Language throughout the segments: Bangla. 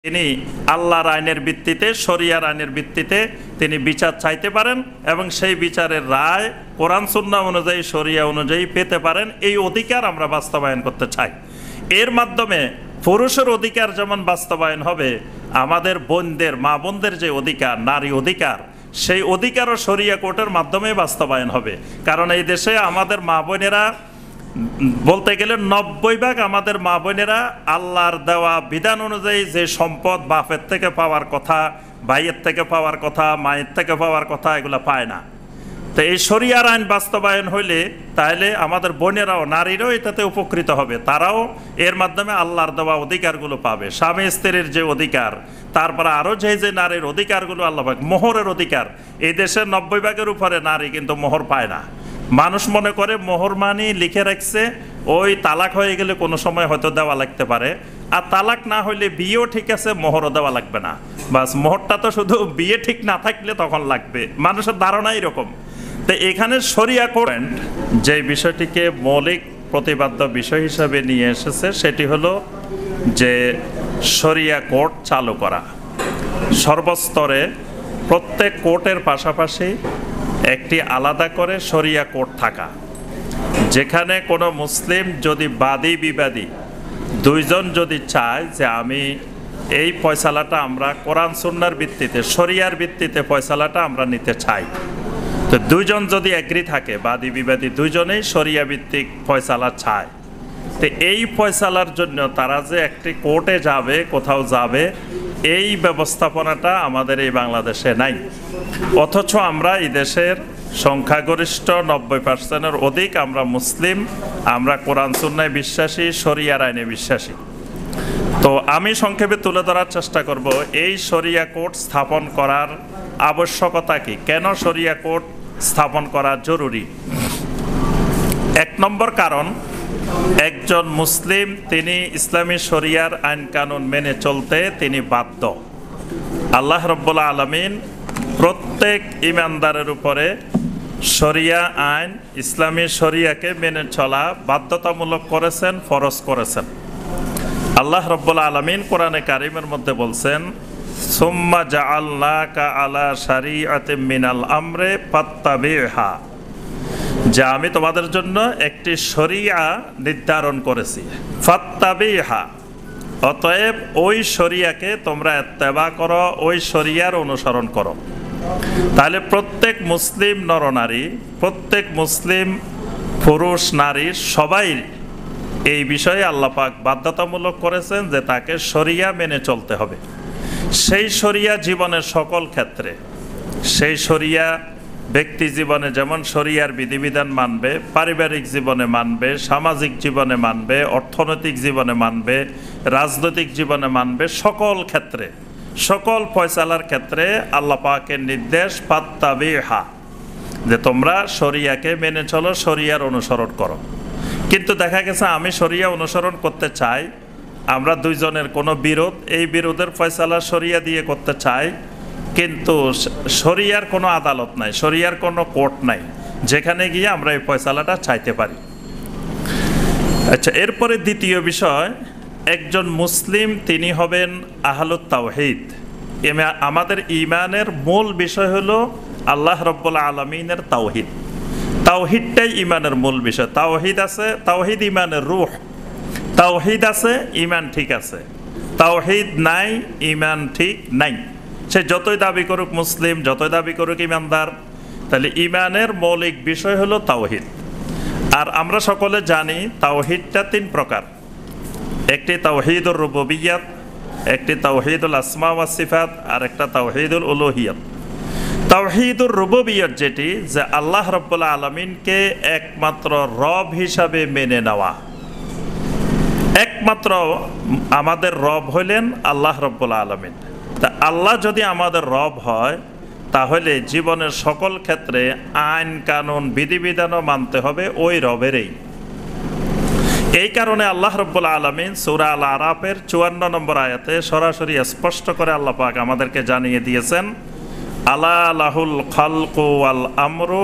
তিনি আল্লাহর আইনের ভিত্তিতে, শরিয়ার আইনের ভিত্তিতে তিনি বিচার চাইতে পারেন এবং সেই বিচারের রায় কোরআন সুন্নাহ অনুযায়ী, শরিয়া অনুযায়ী পেতে পারেন। এই অধিকার আমরা বাস্তবায়ন করতে চাই। এর মাধ্যমে পুরুষের অধিকার যেমন বাস্তবায়ন হবে, আমাদের বোনদের, মা বোনদের যে অধিকার, নারী অধিকার, সেই অধিকারও শরিয়া কোর্টের মাধ্যমে বাস্তবায়ন হবে। কারণ এই দেশে আমাদের মা বোনেরা বলতে গেলে 90% আমাদের মা বোনেরা আল্লাহর দেওয়া বিধান অনুযায়ী যে সম্পদ বাপের থেকে পাওয়ার কথা, ভাইয়ের থেকে পাওয়ার কথা, মায়ের থেকে পাওয়ার কথা, এগুলো পায় না। তো এই শরিয়ার আইন বাস্তবায়ন হইলে তাহলে আমাদের বোনেরাও, নারীরাও এটাতে উপকৃত হবে। তারাও এর মাধ্যমে আল্লাহর দেওয়া অধিকারগুলো পাবে। স্বামী স্ত্রীর যে অধিকার, তারপরে আরও যে নারীর অধিকারগুলো আল্লাহ পাক, মোহরের অধিকার, এই দেশের 90% উপরে নারী কিন্তু মোহর পায় না। মানুষ মনে করে মোহর মানি লিখে রাখছে, ওই তালাক হয়ে গেলে কোনো সময় হয়তো দেওয়া লাগতে পারে, আর তালাক না হইলে বিয়েও ঠিক আছে, মোহরও দেওয়া লাগবে না। বাস মোহরটা তো শুধু বিয়ে ঠিক না থাকলে তখন লাগবে, মানুষের ধারণা এরকম। তো এখানে শরিয়া কোর্ট যে বিষয়টিকে মৌলিক প্রতিপাদ্য বিষয় হিসাবে নিয়ে এসেছে, সেটি হলো যে শরিয়া কোর্ট চালু করা। সর্বস্তরে প্রত্যেক কোর্টের পাশাপাশি একটি আলাদা করে শরিয়া কোর্ট থাকা, যেখানে কোনো মুসলিম যদি বাদী বিবাদী দুইজন যদি চায় যে আমি এই ফয়সালাটা আমরা কোরআন সুন্নাহর ভিত্তিতে, শরিয়ার ভিত্তিতে ফয়সালাটা আমরা নিতে চাই, তো দুইজন যদি এগ্রি থাকে, বাদী বিবাদী দুইজনেই শরিয়া ভিত্তিক ফয়সালা চায়, তো এই ফয়সালার জন্য তারা যে একটি কোর্টে যাবে, কোথাও যাবে, এই ব্যবস্থাপনাটা আমাদের এই বাংলাদেশে নাই। অথচ আমরা এই দেশের সংখ্যাগরিষ্ঠ 90%-এর অধিক আমরা মুসলিম, আমরা কোরআন সুন্নাহয় বিশ্বাসী, শরিয়ার আইনে বিশ্বাসী। তো আমি সংক্ষেপে তুলে ধরার চেষ্টা করব এই শরিয়া কোর্ট স্থাপন করার আবশ্যকতা কি, কেন শরিয়া কোর্ট স্থাপন করা জরুরি। 1 নম্বর কারণ, একজন মুসলিম তিনি ইসলামী শরিয়ার আইন কানুন মেনে চলতে তিনি বাধ্য। আল্লাহ রাব্বুল আলামিন প্রত্যেক ঈমানদারের উপরে শরিয়া আইন, ইসলামী শরিয়াকে মেনে চলা বাধ্যতামূলক করেছেন, ফরজ করেছেন। আল্লাহ রাব্বুল আলামিন কোরআনে কারিমের মধ্যে বলছেন, সুম্মা জাআলনাকা আলা শারিআতিম মিনাল আমরে ফাত্তাবিহা, যে আমি তোমাদের জন্য একটি শরিয়া নির্ধারণ করেছি, ফাত্তাবিহা, অতএব ওই শরিয়াকে তোমরা ইত্তেবা করো, ওই শরিয়ার অনুসরণ করো। তাহলে প্রত্যেক মুসলিম নরনারী, প্রত্যেক মুসলিম পুরুষ নারী সবাই এই বিষয়ে আল্লাহ পাক বাধ্যতামূলক করেছেন যে তাকে শরিয়া মেনে চলতে হবে। সেই শরিয়া জীবনের সকল ক্ষেত্রে, সেই শরিয়া ব্যক্তি জীবনে যেমন শরিয়ার বিধিবিধান মানবে, পারিবারিক জীবনে মানবে, সামাজিক জীবনে মানবে, অর্থনৈতিক জীবনে মানবে, রাজনৈতিক জীবনে মানবে, সকল ক্ষেত্রে, সকল ফয়সালার ক্ষেত্রে আল্লাহ পাকের নির্দেশ ফাত্তাবিহা, যে তোমরা শরিয়াকে মেনে চলো, শরিয়ার অনুসরণ করো। কিন্তু দেখা গেছে আমি শরিয়া অনুসরণ করতে চাই, আমরা দুইজনের কোনো বিরোধ, এই বিরোধের ফয়সালা শরিয়া দিয়ে করতে চাই, কিন্তু শরিয়ার কোনো আদালত নাই, শরিয়ার কোনো কোর্ট নাই যেখানে গিয়ে আমরা এই ফয়সালাটা চাইতে পারি। আচ্ছা, এরপরে দ্বিতীয় বিষয়, একজন মুসলিম তিনি হবেন আহলুত তাওহীদ। আমাদের ঈমানের মূল বিষয় হলো আল্লাহ রাব্বুল আলামিনের তাওহীদ। তাওহীদটাই ঈমানের মূল বিষয়। তাওহীদ আছে, তাওহীদ ঈমানের রূহ। তাওহীদ আছে, ঈমান ঠিক আছে। তাওহীদ নাই, ঈমান ঠিক নাই। সে যতই দাবি করুক মুসলিম, যতই দাবি করুক ঈমানদার, তাহলে ঈমানের মৌলিক বিষয় হলো তাওহীদ। আর আমরা সকলে জানি তাওহীদটা 3 প্রকার। একটি তাওহীদুর রুবুবিয়্যাত, একটি তাওহীদুল আসমা ওয়াস সিফাত, আর একটা তাওহীদুল উলুহিয়্যাত। তাওহীদুর রুবুবিয়্যাত যেটি, যে আল্লাহ রাব্বুল আলামিনকে একমাত্র রব হিসাবে মেনে নেওয়া। একমাত্র আমাদের রব হইলেন আল্লাহ রাব্বুল আলামিন। তা আল্লাহ যদি আমাদের রব হয়, তাহলে জীবনের সকল ক্ষেত্রে আইন কানুন বিধিবিধানও মানতে হবে ওই রবেরই। এই কারণে আল্লাহ রাব্বুল আলামিন সূরা আল আরাফের 54 নম্বর আয়াতে সরাসরি স্পষ্ট করে আল্লাহ পাক আমাদেরকে জানিয়ে দিয়েছেন, আলা লাহুল খালকু ওয়াল আমরু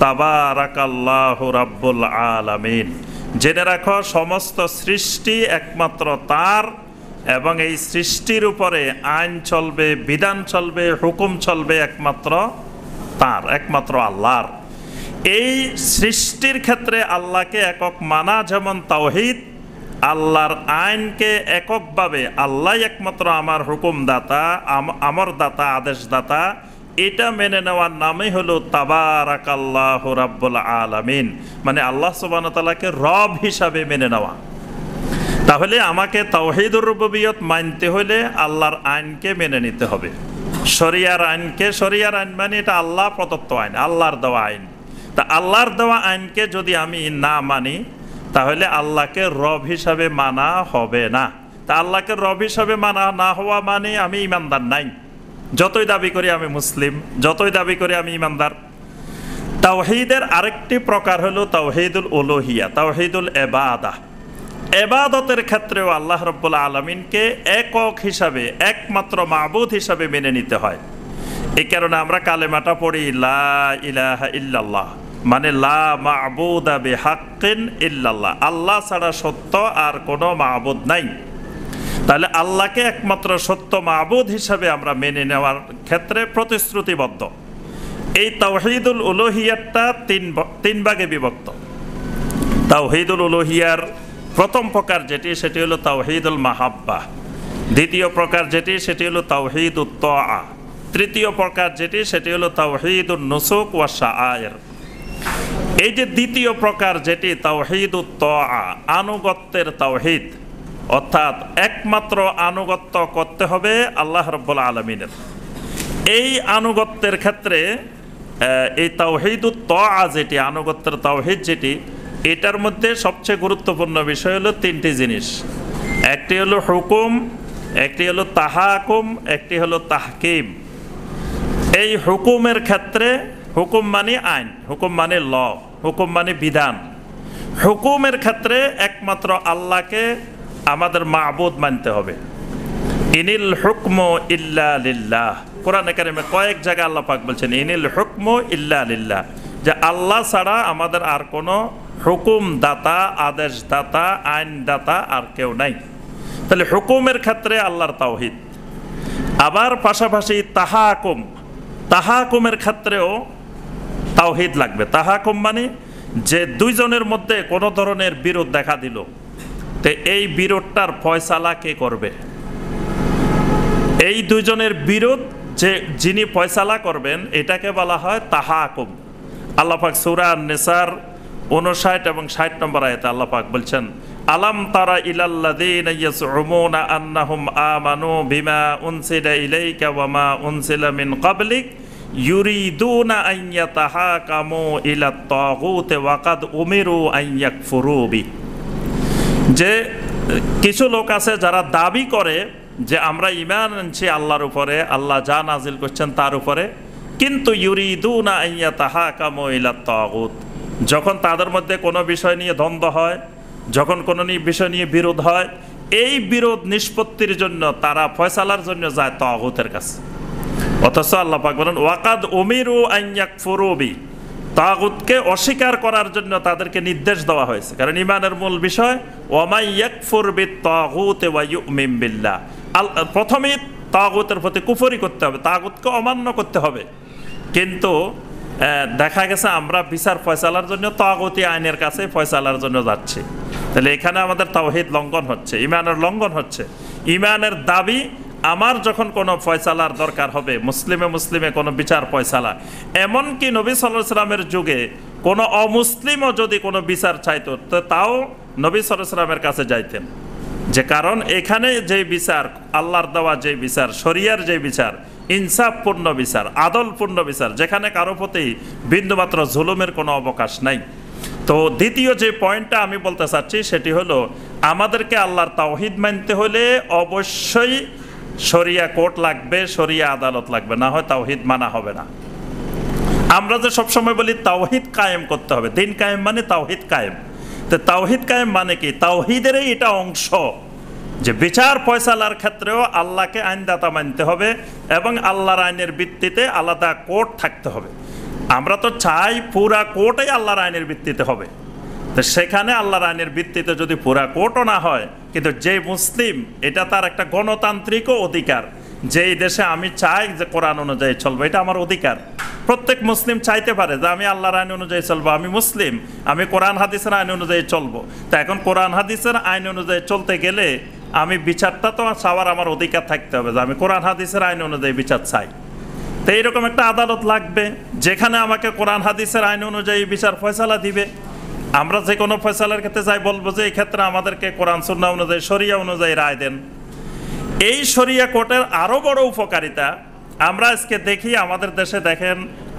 তাবারাকাল্লাহু রাব্বুল আলামিন। জেনে রাখো সমস্ত সৃষ্টি একমাত্র তার এবং এই সৃষ্টির উপরে আইন চলবে, বিধান চলবে, হুকুম চলবে একমাত্র তার, একমাত্র আল্লাহর। এই সৃষ্টির ক্ষেত্রে আল্লাহকে একক মানা যেমন তাওহীদ, আল্লাহর আইনকে এককভাবে আল্লাহ একমাত্র আমার হুকুমদাতা, আমর দাতা, আদেশ দাতা, এটা মেনে নেওয়ার নামই হলো তাবারাকাল্লাহু রাব্বুল আলামিন, মানে আল্লাহ সুবহানাহু ওয়া তাআলাকে রব হিসাবে মেনে নেওয়া। তাহলে আমাকে তাওহীদুর রুবুবিয়ত মানতে হলে আল্লাহর আইনকে মেনে নিতে হবে, শরিয়ার আইনকে। শরিয়ার আইন মানে এটা আল্লাহ প্রদত্ত আইন, আল্লাহর দেওয়া আইন। তা আল্লাহর দেওয়া আইনকে যদি আমি না মানি তাহলে আল্লাহকে রব হিসাবে মানা হবে না। তা আল্লাহকে রব হিসাবে মানা না হওয়া মানে আমি ইমানদার নাই, যতই দাবি করি আমি মুসলিম, যতই দাবি করি আমি ইমানদার। তাওহীদের আরেকটি প্রকার হলো তাওহীদুল উলুহিয়া, তাওহীদুল ইবাদাহ। ইবাদতের ক্ষেত্রেও আল্লাহ রাব্বুল আলামিনকে একক হিসাবে, একমাত্র মাবুদ হিসাবে মেনে নিতে হয়। এই কারণে আমরা কালেমাটা পড়ি লা ইলাহা ইল্লাল্লাহ, মানে লা মা'বুদা বিহাক্কিন ইল্লাল্লাহ, আল্লাহ ছাড়া সত্য আর কোনো মাবুদ নাই। তাহলে আল্লাহকে একমাত্র সত্য মাবুদ হিসাবে আমরা মেনে নেওয়ার ক্ষেত্রে প্রতিশ্রুতিবদ্ধ। এই তাওহীদুল উলুহিয়াতটা তিন ভাগে বিভক্ত। তাওহীদুল উলুহিয়ার প্রথম প্রকার যেটি, সেটি হলো তাওহীদুল মাহাব্বাহ। দ্বিতীয় প্রকার যেটি, সেটি হলো তাওহীদুত তাআ। তৃতীয় প্রকার যেটি, সেটি হলো তাওহীদুন নুসুক ওয়া শাআয়ের। এই যে দ্বিতীয় প্রকার যেটি তাওহীদুত তাআ, আনুগত্যের তাওহীদ, অর্থাৎ একমাত্র আনুগত্য করতে হবে আল্লাহ রাব্বুল আলামিনের। এই আনুগত্যের ক্ষেত্রে এই তাওহীদুত তাআ যেটি, আনুগত্যের তাওহীদ যেটি, এটার মধ্যে সবচেয়ে গুরুত্বপূর্ণ বিষয় হলো তিনটি জিনিস। একটি হলো হুকুম, একটি হলো তাহাকুম, একটি হলো তাহকিম। এই হুকুমের ক্ষেত্রে, হুকুম মানে আইন, হুকুম মানে ল, হুকুম মানে বিধান। হুকুমের ক্ষেত্রে একমাত্র আল্লাহকে আমাদের মাবুদ মানতে হবে। ইনিল হুকমু ইল্লা লিল্লাহ, কোরআনে কারিমে কয়েক জায়গায় আল্লাহ পাক বলছেন ইনিল হুকমু ইল্লা লিল্লাহ, যে আল্লাহ ছাড়া আমাদের আর কোনো হুকুম দাতা, আদেশ দাতা, আইন দাতা আর কেউ নাই। তাহলে হুকুমের ক্ষেত্রে আল্লাহর তাওহীদ। আবার পাশাপাশি তাহাকুম, তাহাকুমের ক্ষেত্রেও তাওহীদ লাগবে। তাহাকুম মানে যে দুইজনের মধ্যে কোনো ধরনের বিরোধ দেখা দিল, তো এই বিরোধটার ফয়সালা কে করবে? এই দুইজনের বিরোধ যে যিনি ফয়সালা করবেন, এটাকে বলা হয় তাহাকুম। আল্লাহ পাক সূরা আন-নিসার 59 এবং 60 নম্বর আয়াতে আল্লাহ পাক বলছেন, আলাম তারা ইলাল্লাযীনা ইয়াজউমুনা আন্নাহুম আমানু বিমা উনসিলা ইলাইকা ওয়া মা উনসিলা মিন ক্বাবলিক ইউরিদুনা আন ইয়াতাহাকামু ইলাত তাগুত ওয়া কাদ উমিরু আন ইয়াকফুরু বি। যে কিছু লোক আছে যারা দাবি করে যে আমরা ঈমান আনছি আল্লাহর উপরে, আল্লাহ যা নাজিল করছেন তার উপরে, কিন্তু ইউরিদুনা আন ইয়াতাহাকামু ইলাত তাগুত, যখন তাদের মধ্যে কোনো বিষয় নিয়ে দ্বন্দ্ব হয়, যখন কোনো বিষয় নিয়ে বিরোধ হয়, এই বিরোধ নিষ্পত্তির জন্য তারা ফয়সালার জন্য যায় তাগুতের কাছে। অথচ আল্লাহ পাক বলেন ওয়াকাদ উমিরু আন ইয়াকফুরু বি, তাগুতকে অস্বীকার করার জন্য তাদেরকে নির্দেশ দেওয়া হয়েছে। কারণ ঈমানের মূল বিষয় ওয়া মান ইয়াকফুর বিত তাগুত ওয়া ইউমিন বিল্লাহ, প্রথমেই তাগুতের প্রতি কুফরি করতে হবে, তাগুতকে অমান্য করতে হবে। কিন্তু দেখা গেছে আমরা বিচার ফয়সালার জন্য তাগুতি আইনের কাছে ফয়সালার জন্য যাচ্ছি। তাহলে এখানে আমাদের তাওহীদ লঙ্ঘন হচ্ছে, ঈমানের লঙ্ঘন হচ্ছে। ঈমানের দাবি আমার যখন কোনো ফয়সালার দরকার হবে, মুসলিমে কোনো বিচার ফয়সালা, এমনকি নবী সাল্লাল্লাহু আলাইহি ওয়াসাল্লামের যুগে কোনো অমুসলিমও যদি কোনো বিচার চাইতো, তো তাও নবী সাল্লাল্লাহু আলাইহি ওয়াসাল্লামের কাছে যাইতেন। যে কারণ এখানে যে বিচার, আল্লাহর দেওয়া যে বিচার, শরিয়ার যে বিচার, ইনসাফপূর্ণ বিচার, আদলপূর্ণ বিচার, যেখানে কারো প্রতি বিন্দুমাত্র জুলুমের কোনো অবকাশ নাই। তো দ্বিতীয় যে পয়েন্টটা আমি বলতে চাচ্ছি সেটি হলো, আমাদেরকে আল্লাহর তাওহীদ মানতে হলে অবশ্যই শরিয়া কোর্ট লাগবে, শরিয়া আদালত লাগবে, না হয় তাওহীদ মানা হবে না। আমরা যে সবসময় বলি তাওহীদ কায়েম করতে হবে, দিন কায়েম মানে তাওহীদ কায়েম। তো তাওহীদ কায়েম মানে কি? তাওহীদেরই এটা অংশ যে বিচার ফয়সালার ক্ষেত্রেও আল্লাহকে আইনদাতা মানতে হবে এবং আল্লাহর আইনের ভিত্তিতে আলাদা কোর্ট থাকতে হবে। আমরা তো চাই পুরা কোর্টই আল্লাহর আইনের ভিত্তিতে হবে। তো সেখানে আল্লাহর আইনের ভিত্তিতে যদি পুরা কোর্টও না হয়, কিন্তু যে মুসলিম, এটা তার একটা গণতান্ত্রিক অধিকার, যেই দেশে আমি চাই যে কোরআন অনুযায়ী চলবো, এটা আমার অধিকার। প্রত্যেক মুসলিম চাইতে পারে যে আমি আল্লাহর আইন অনুযায়ী চলবো, আমি মুসলিম, আমি কোরআন হাদিসের আইন অনুযায়ী চলবো। তা এখন কোরআন হাদিসের আইন অনুযায়ী চলতে গেলে আমি বিচারটা তো চাওয়ার আমার অধিকার থাকতে হবে, যে আমি কোরআন হাদিসের আইন অনুযায়ী বিচার চাই। তো এইরকম একটা আদালত লাগবে যেখানে আমাকে কোরআন হাদিসের আইন অনুযায়ী বিচার ফয়সালা দিবে। আমরা যে কোনো ফয়সালার ক্ষেত্রে যাই বলবো যে এই ক্ষেত্রে আমাদেরকে কোরআন সুন্নাহ অনুযায়ী, শরিয়া অনুযায়ী রায় দেন। এই শরিয়া কোর্টের আরো বড় উপকারিতা আমরা আজকে দেখি আমাদের দেশে, দেখেন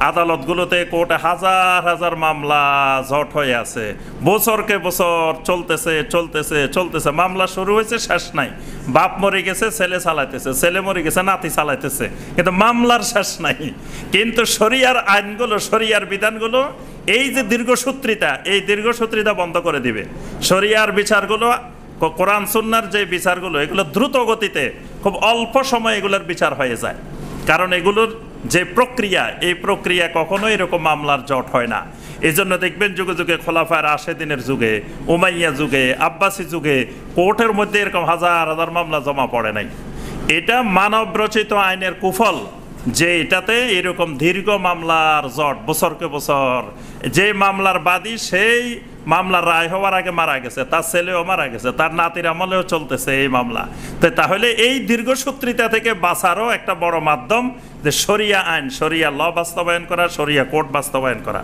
আদালতগুলোতে কোর্টে হাজার হাজার মামলা জট হয়ে আছে, বছরকে বছর চলতেছে চলতেছে চলতেছে, মামলা শুরু হয়েছে শেষ নাই। বাপ মরে গেছে ছেলে চালাইতেছে, ছেলে মরে গেছে নাতি চালাইতেছে, কিন্তু মামলার শেষ নাই। কিন্তু শরিয়ার আইনগুলো, শরিয়ার বিধানগুলো এই যে দীর্ঘসূত্রিতা, এই দীর্ঘসূত্রিতা বন্ধ করে দিবে। শরিয়ার বিচারগুলো, কোরআন সুন্নাহর যে বিচারগুলো, এগুলো দ্রুত গতিতে খুব অল্প সময়ে এগুলোর বিচার হয়ে যায়। কারণ এগুলোর যে প্রক্রিয়া, এই প্রক্রিয়া কখনো এরকম মামলার জট হয় না। এই জন্য দেখবেন যুগে যুগে খোলাফায়ে রাশেদিনের যুগে, উমাইয়া যুগে, আব্বাসী যুগে কোর্টের মধ্যে এরকম হাজার হাজার মামলা জমা পড়ে নাই। এটা মানব রচিত আইনের কুফল যে এটাতে এরকম দীর্ঘ মামলার জট, বছরকে বছর। যে মামলার বাদী সেই মামলার রায় হওয়ার আগে মারা গেছে, তার ছেলেও মারা গেছে, তার নাতির আমলেও চলতেছে এই মামলা। তো তাহলে এই দীর্ঘসূত্রিতা থেকে বাঁচারও একটা বড় মাধ্যম যে শরিয়া আইন, শরিয়া ল বাস্তবায়ন করা, শরিয়া কোর্ট বাস্তবায়ন করা।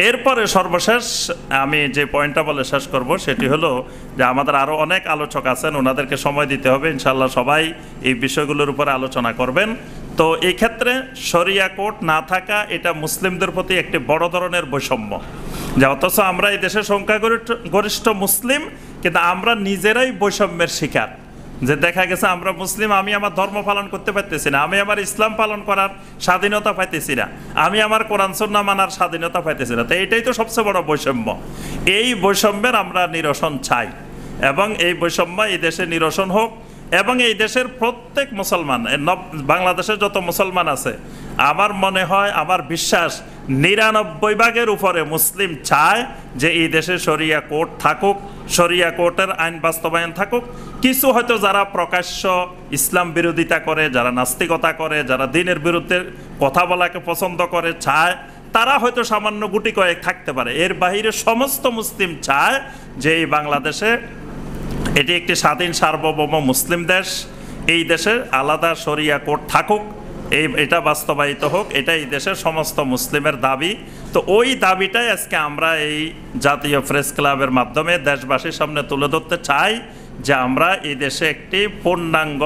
এরপরে সর্বশেষ আমি যে পয়েন্টটা বলে শেষ করব সেটি হলো যে আমাদের আরও অনেক আলোচক আছেন, ওনাদেরকে সময় দিতে হবে, ইনশাল্লাহ সবাই এই বিষয়গুলোর উপরে আলোচনা করবেন। তো এই ক্ষেত্রে শরিয়া কোর্ট না থাকা এটা মুসলিমদের প্রতি একটি বড় ধরনের বৈষম্য, যে অথচ আমরা এই দেশে সংখ্যাগরিষ্ঠ মুসলিম, কিন্তু আমরা নিজেরাই বৈষম্যের শিকার। যে দেখা গেছে আমরা মুসলিম, আমি আমার ধর্ম পালন করতে পারতেছি না, আমি আমার ইসলাম পালন করার স্বাধীনতা পাইতেছি না, আমি আমার কোরআন সুন্নাহ মানার স্বাধীনতা পাইতেছি না। তো এইটাই তো সবচেয়ে বড় বৈষম্য। এই বৈষম্যের আমরা নিরসন চাই, এবং এই বৈষম্য এই দেশে নিরসন হোক। এবং এই দেশের প্রত্যেক মুসলমান, বাংলাদেশে যত মুসলমান আছে, আমার মনে হয়, আমার বিশ্বাস ৯৯% উপরে মুসলিম চায় যে এই দেশে শরিয়া কোর্ট থাকুক, শরিয়া কোর্টের আইন বাস্তবায়ন থাকুক। কিছু হয়তো যারা প্রকাশ্য ইসলাম বিরোধিতা করে, যারা নাস্তিকতা করে, যারা দ্বীনের বিরুদ্ধে কথা বলাকে পছন্দ করে, চায়, তারা হয়তো সামান্য গুটি কয়েক থাকতে পারে। এর বাইরে সমস্ত মুসলিম চায় যে এই বাংলাদেশে এটি একটি স্বাধীন সার্বভৌম মুসলিম দেশ, এই দেশে আলাদা শরিয়া কোর্ট থাকুক, এটা বাস্তবায়িত হোক, এটা এই দেশের সমস্ত মুসলিমের দাবি। তো ওই দাবিটাই আজকে আমরা এই জাতীয় প্রেস ক্লাবের মাধ্যমে দেশবাসীর সামনে তুলে ধরতে চাই, যে আমরা এই দেশে একটি পূর্ণাঙ্গ